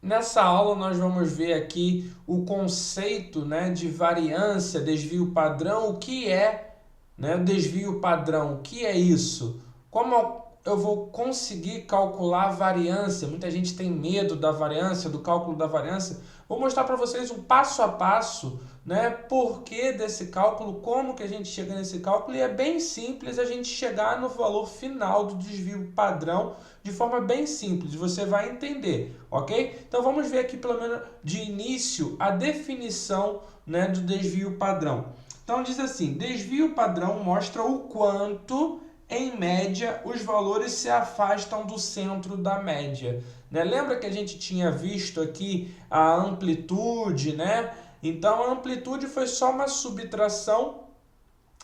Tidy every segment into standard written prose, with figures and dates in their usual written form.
Nessa aula nós vamos ver aqui o conceito, né, de variância, desvio padrão, o que é, né, o desvio padrão, o que é isso? Como eu vou conseguir calcular a variância? Muita gente tem medo da variância, do cálculo da variância. Vou mostrar para vocês um passo a passo, né, porquê desse cálculo, como que a gente chega nesse cálculo, e é bem simples a gente chegar no valor final do desvio padrão de forma bem simples, você vai entender, ok? Então vamos ver aqui pelo menos de início a definição, né, do desvio padrão. Então diz assim, desvio padrão mostra o quanto, em média, os valores se afastam do centro da média. Né? Lembra que a gente tinha visto aqui a amplitude, né? Então a amplitude foi só uma subtração,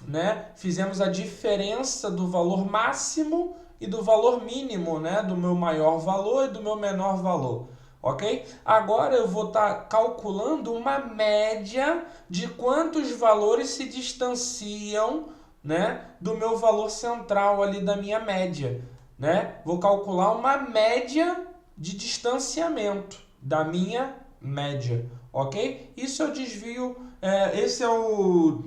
né? Fizemos a diferença do valor máximo e do valor mínimo, né? Do meu maior valor e do meu menor valor. Ok? Agora eu vou estar calculando uma média de quantos valores se distanciam, né, do meu valor central ali da minha média. Né? Vou calcular uma média de distanciamento da minha média. Ok? Isso é o desvio, esse é o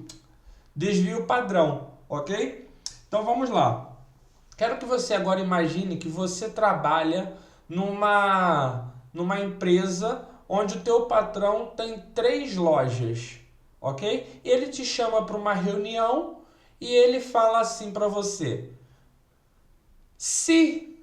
desvio padrão, ok? Então vamos lá. Quero que você agora imagine que você trabalha numa empresa onde o teu patrão tem 3 lojas, ok? Ele te chama para uma reunião e ele fala assim para você: se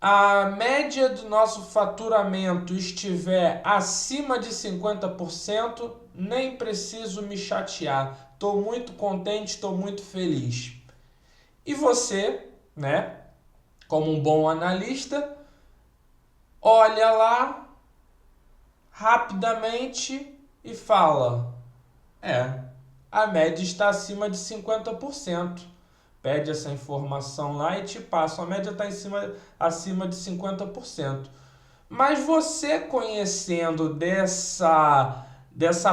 a média do nosso faturamento estiver acima de 50%, nem preciso me chatear. Estou muito contente, estou muito feliz. E você, né, como um bom analista, olha lá rapidamente e fala: a média está acima de 50%. Pede essa informação lá e te passa. A média está acima de 50%. Mas você conhecendo dessa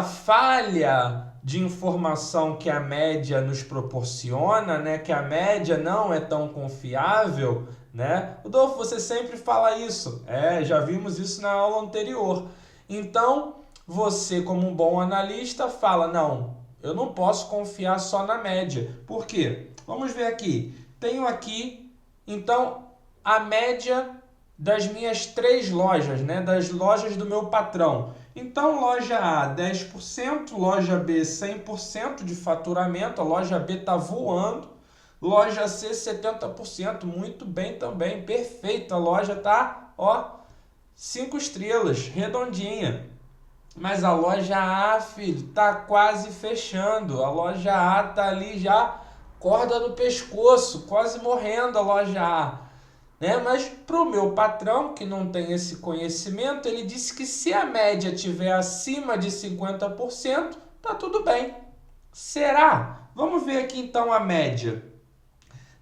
falha de informação que a média nos proporciona, né? Que a média não é tão confiável, né? Rodolfo, você sempre fala isso. Já vimos isso na aula anterior. Então, você como um bom analista fala: não, eu não posso confiar só na média. Por quê? Vamos ver aqui. Tenho aqui, então, a média das minhas 3 lojas, né? Das lojas do meu patrão. Então, loja A, 10%, loja B, 100% de faturamento, a loja B está voando, loja C, 70%, muito bem também, perfeito, a loja está, 5 estrelas, redondinha. Mas a loja A, filho, tá quase fechando. A loja A tá ali já, corda no pescoço, quase morrendo a loja A. Né? Mas para o meu patrão, que não tem esse conhecimento, ele disse que se a média tiver acima de 50%, tá tudo bem. Será? Vamos ver aqui então a média.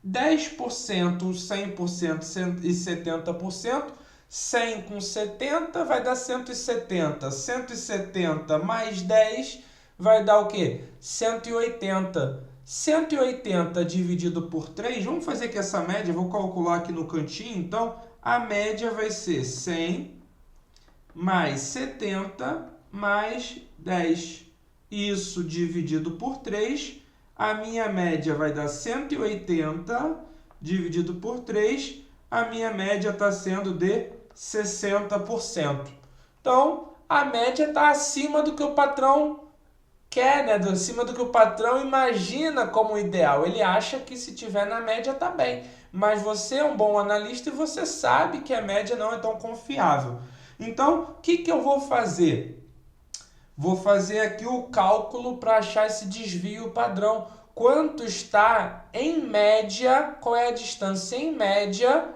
10%, 100% e 70%. 100 com 70 vai dar 170. 170 mais 10 vai dar o quê? 180. 180 dividido por 3, vamos fazer aqui essa média, vou calcular aqui no cantinho, então a média vai ser 100 mais 70 mais 10. Isso dividido por 3, a minha média vai dar 180 dividido por 3, a minha média está sendo de 60%. Então, a média está acima do que o patrão quer, né? Acima do que o patrão imagina como ideal. Ele acha que se tiver na média está bem. Mas você é um bom analista e você sabe que a média não é tão confiável. Então, o que eu vou fazer? Vou fazer aqui o cálculo para achar esse desvio padrão. Quanto está em média, qual é a distância em média,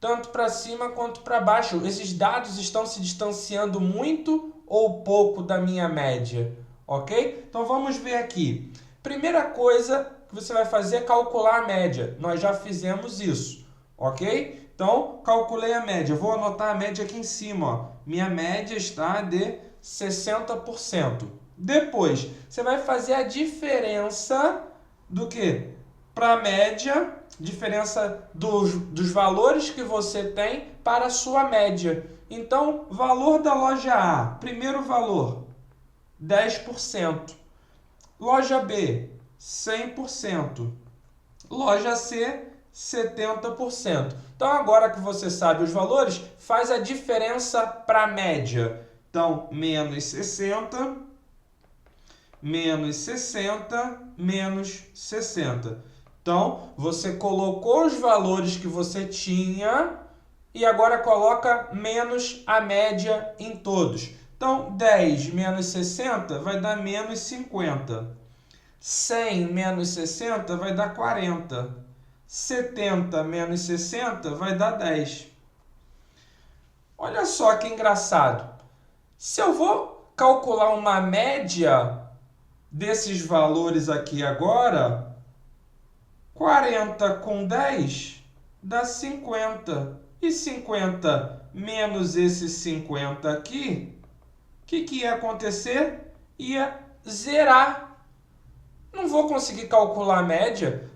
tanto para cima quanto para baixo? Esses dados estão se distanciando muito ou pouco da minha média? Ok? Então vamos ver aqui. Primeira coisa que você vai fazer é calcular a média. Nós já fizemos isso, ok? Então, calculei a média. Vou anotar a média aqui em cima. Ó. Minha média está de 60%. Depois, você vai fazer a diferença do que? Para a média, diferença dos valores que você tem para a sua média. Então, valor da loja A, primeiro valor, 10%. Loja B, 100%. Loja C, 70%. Então, agora que você sabe os valores, faz a diferença para a média. Então, menos 60, menos 60, menos 60. Então, você colocou os valores que você tinha e agora coloca menos a média em todos. Então, 10 menos 60 vai dar menos 50. 100 menos 60 vai dar 40. 70 menos 60 vai dar 10. Olha só que engraçado. Se eu vou calcular uma média desses valores aqui agora, 40 com 10 dá 50. E 50 menos esse 50 aqui, o que ia acontecer? Ia zerar. Não vou conseguir calcular a média.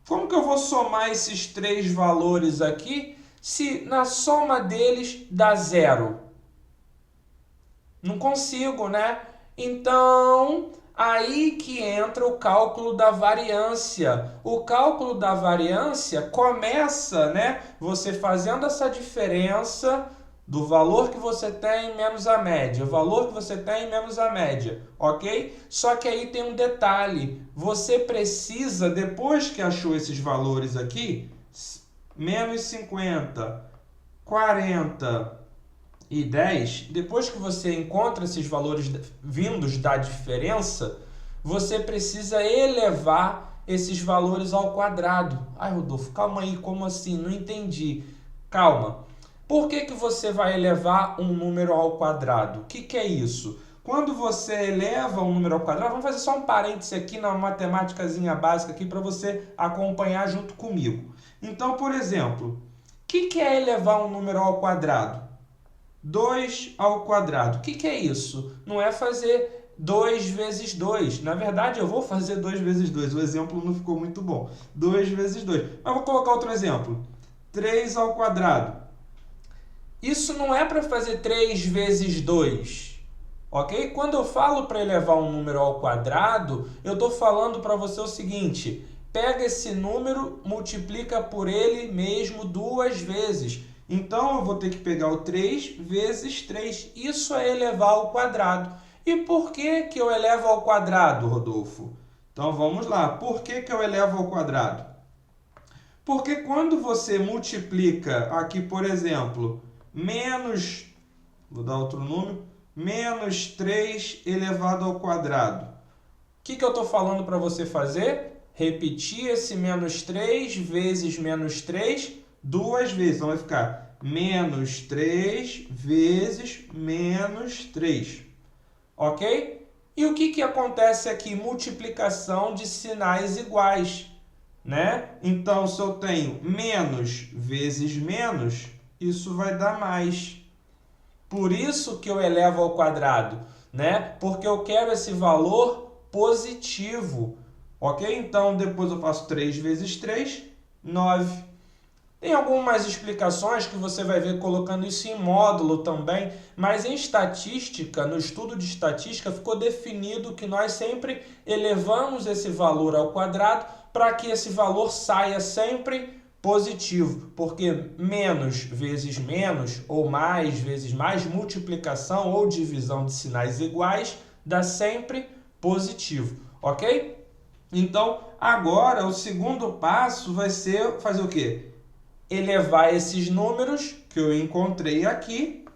Como que eu vou somar esses três valores aqui se na soma deles dá zero? Não consigo, né? Então, aí que entra o cálculo da variância. O cálculo da variância começa, né, você fazendo essa diferença do valor que você tem menos a média, o valor que você tem menos a média, ok? Só que aí tem um detalhe, você precisa, depois que achou esses valores aqui, menos 50, 40 e 10, depois que você encontra esses valores vindos da diferença, você precisa elevar esses valores ao quadrado. Ai, Rodolfo, calma aí, como assim? Não entendi. Calma. Por que você vai elevar um número ao quadrado? O que é isso? Quando você eleva um número ao quadrado, vamos fazer só um parêntese aqui na matemáticazinha básica aqui para você acompanhar junto comigo. Então, por exemplo, o que é elevar um número ao quadrado? 2 ao quadrado. O que é isso? Não é fazer 2 vezes 2. Na verdade, eu vou fazer 2 vezes 2. O exemplo não ficou muito bom. 2 vezes 2. Mas vou colocar outro exemplo. 3 ao quadrado. Isso não é para fazer 3 vezes 2, ok? Quando eu falo para elevar um número ao quadrado, eu estou falando para você o seguinte, pega esse número, multiplica por ele mesmo 2 vezes. Então, eu vou ter que pegar o 3 vezes 3. Isso é elevar ao quadrado. E por que eu elevo ao quadrado, Rodolfo? Então, vamos lá. Por que eu elevo ao quadrado? Porque quando você multiplica aqui, por exemplo, vou dar outro número, menos 3 elevado ao quadrado. O que eu estou falando para você fazer? Repetir esse menos 3 vezes menos 3 duas vezes. Então vai ficar menos 3 vezes menos 3. Ok? E o que acontece aqui? Multiplicação de sinais iguais, né? Então, se eu tenho menos vezes menos, isso vai dar mais. Por isso que eu elevo ao quadrado, né? Porque eu quero esse valor positivo, ok? Então, depois eu faço 3 vezes 3, 9. Tem algumas explicações que você vai ver colocando isso em módulo também, mas em estatística, no estudo de estatística, ficou definido que nós sempre elevamos esse valor ao quadrado para que esse valor saia sempre positivo, porque menos vezes menos, ou mais vezes mais, multiplicação ou divisão de sinais iguais, dá sempre positivo, ok? Então, agora o segundo passo vai ser fazer o quê? Elevar esses números que eu encontrei aqui,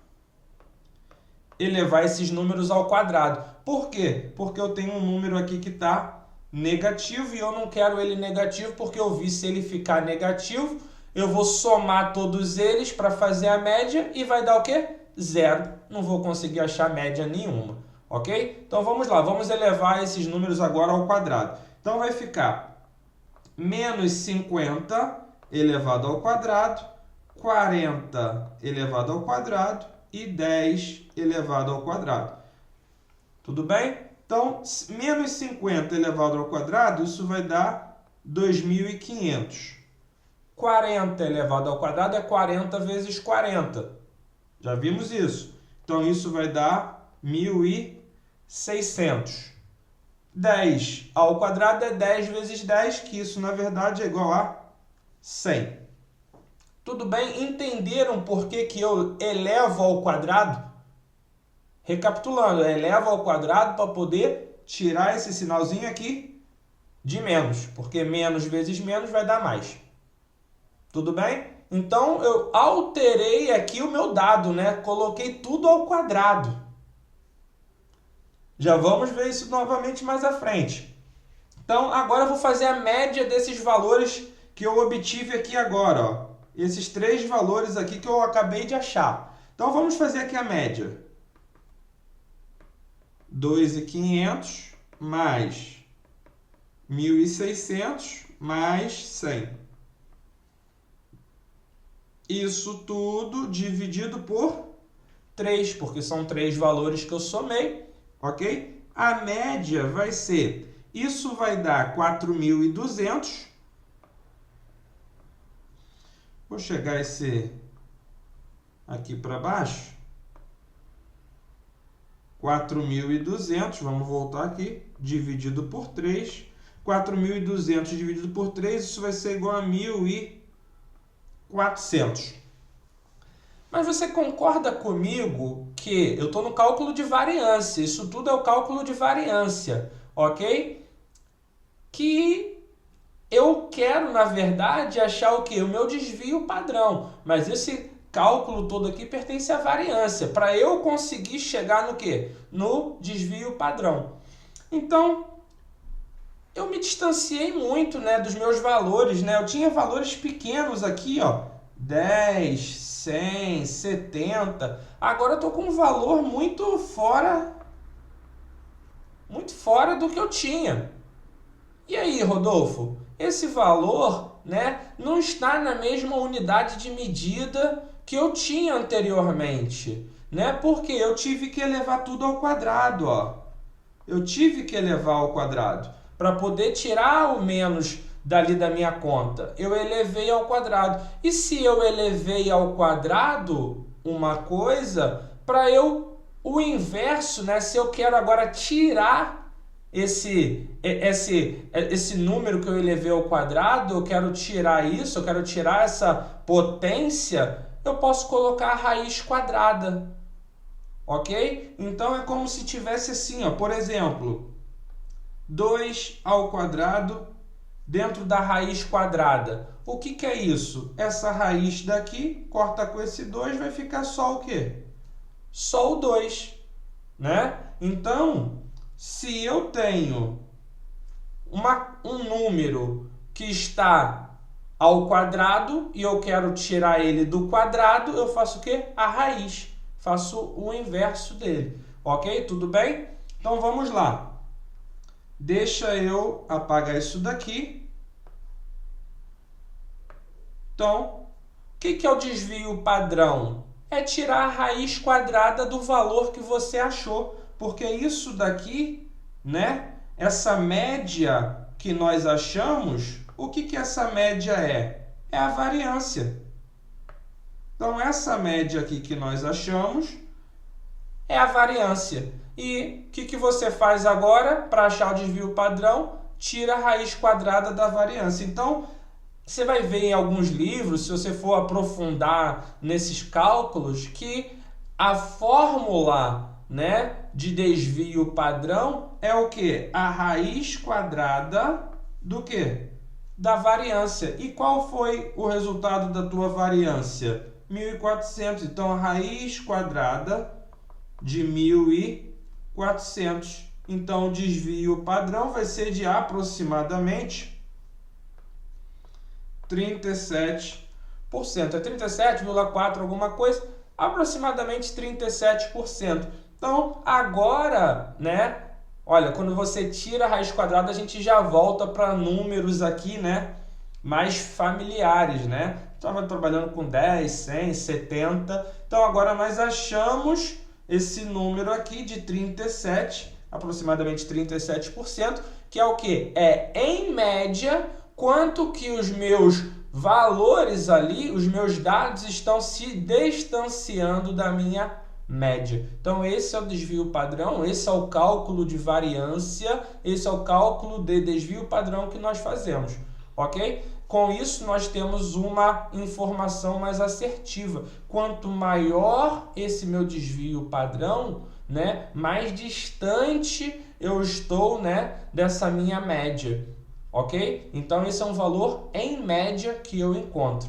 elevar esses números ao quadrado. Por quê? Porque eu tenho um número aqui que está negativo e eu não quero ele negativo porque eu vi se ele ficar negativo, eu vou somar todos eles para fazer a média e vai dar o quê? Zero. Não vou conseguir achar média nenhuma, ok? Então vamos lá, vamos elevar esses números agora ao quadrado. Então vai ficar menos 50 elevado ao quadrado, 40 elevado ao quadrado e 10 elevado ao quadrado. Tudo bem? Então, menos 50 elevado ao quadrado, isso vai dar 2.500. 40 elevado ao quadrado é 40 vezes 40. Já vimos isso. Então, isso vai dar 1.600. 10 ao quadrado é 10 vezes 10, que isso, na verdade, é igual a 100. Tudo bem? Entenderam por que eu elevo ao quadrado? Recapitulando, eu elevo ao quadrado para poder tirar esse sinalzinho aqui de menos, porque menos vezes menos vai dar mais. Tudo bem? Então, eu alterei aqui o meu dado, né? Coloquei tudo ao quadrado. Já vamos ver isso novamente mais à frente. Então, agora eu vou fazer a média desses valores que eu obtive aqui agora, ó. Esses 3 valores aqui que eu acabei de achar. Então, vamos fazer aqui a média. 2.500 mais 1.600 mais 100. Isso tudo dividido por 3, porque são 3 valores que eu somei, ok? A média vai ser, isso vai dar 4.200. Vou chegar esse aqui para baixo. 4.200, vamos voltar aqui, dividido por 3. 4.200 dividido por 3, isso vai ser igual a 1.400. Mas você concorda comigo que eu estou no cálculo de variância, isso tudo é o cálculo de variância, ok? Que eu quero, na verdade, achar o quê? O meu desvio padrão, mas esse cálculo todo aqui pertence à variância, para eu conseguir chegar no quê? No desvio padrão. Então, eu me distanciei muito, né, dos meus valores, né? Eu tinha valores pequenos aqui, ó, 10, 100, 70. Agora eu estou com um valor muito fora do que eu tinha. E aí, Rodolfo? Esse valor, né, não está na mesma unidade de medida que eu tinha anteriormente, né? Porque eu tive que elevar tudo ao quadrado, ó. Eu tive que elevar ao quadrado para poder tirar o menos dali da minha conta. Eu elevei ao quadrado. E se eu elevei ao quadrado uma coisa, para o inverso, né? Se eu quero agora tirar esse número que eu elevei ao quadrado, eu quero tirar isso, eu quero tirar essa potência, eu posso colocar a raiz quadrada. Ok? Então é como se tivesse assim, ó, por exemplo, 2 ao quadrado dentro da raiz quadrada. O que é isso? Essa raiz daqui, corta com esse 2, vai ficar só o quê? Só o 2, né? Então, se eu tenho um número que está ao quadrado e eu quero tirar ele do quadrado, eu faço o quê? A raiz. Faço o inverso dele. Ok? Tudo bem? Então, vamos lá. Deixa eu apagar isso daqui. Então, o que é o desvio padrão? É tirar a raiz quadrada do valor que você achou. Porque isso daqui, né? Essa média que nós achamos, o que essa média é? É a variância. Então, essa média aqui que nós achamos é a variância. E o que você faz agora para achar o desvio padrão? Tira a raiz quadrada da variância. Então, você vai ver em alguns livros, se você for aprofundar nesses cálculos, que a fórmula, né, de desvio padrão é o quê? A raiz quadrada do quê? Da variância. E qual foi o resultado da tua variância? 1.400. Então, a raiz quadrada de 1.400. Então, o desvio padrão vai ser de aproximadamente 37%. É 37,4 alguma coisa, aproximadamente 37%. Então, agora, né? Olha, quando você tira a raiz quadrada, a gente já volta para números aqui, né? Mais familiares, né? Estava trabalhando com 10, 100, 70. Então, agora nós achamos esse número aqui de 37, aproximadamente 37%, que é o quê? É, em média, quanto que os meus valores ali, os meus dados estão se distanciando da minha média. Então esse é o desvio padrão, esse é o cálculo de variância, esse é o cálculo de desvio padrão que nós fazemos, ok? Com isso nós temos uma informação mais assertiva. Quanto maior esse meu desvio padrão, né, mais distante eu estou, né, dessa minha média. Ok? Então esse é um valor em média que eu encontro.